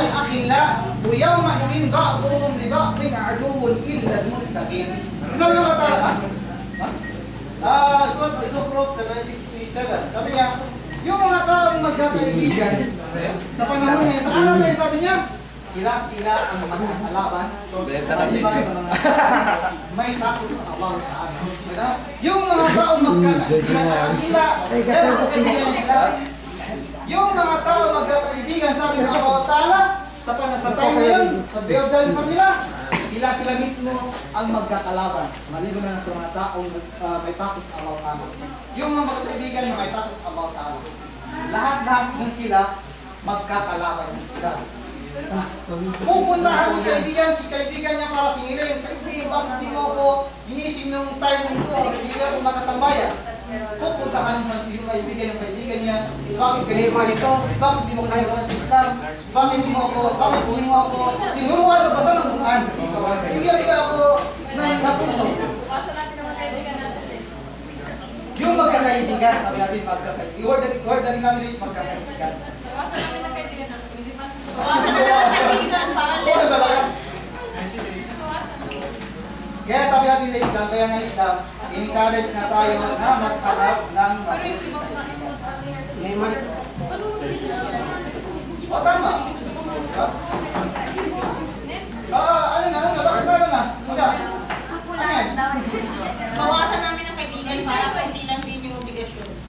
al-akhila wa yawma idin ba'dhum li ba'dhin aduwwun illa al-muttaqin. Sabi ng Ta'ala, Surah Al-Zukhruf 767. Sabi niya, yung mga taong magkakaibigan sa panahon niya, sa araw na yun, sabi niya, sila ang magkakalaban. So, maliban sa mga may takot sa Allah Ta'ala. Yung mga taong magkakaibigan, yung mga taong magkakaibigan, sabi ng Allah Ta'ala, sa time na yun, sa day of judgment sa nila, sila mismo ang magkakalaban. Maliban na sa mga taong may takot sa Allah Ta'ala. Yung mga magkakaibigan na may takot sa Allah Ta'ala. Lahat din sila magkakalaban sila. Pupuntahan ni kaibigan, si kaibigan niya para singilin. Kaibigan, bakit di mo ako inisip nung time nung ko? Kaibigan ko nakasambayan. Pupuntahan yung kaibigan niya. Bakit ganito ka dito? Bakit di mo ko tinuruan sa Islam? Bakit di mo ako tinuruan o basta ng Quran? Hindi ako natuto. Yung magkakaibigan, sabi natin magkakaibigan. Word na namin is magkakaibigan. Kaya sabi natin sa Islam, kaya nga Islam, encourage na tayo na maghanap ng mabuting kaibigan. O tama.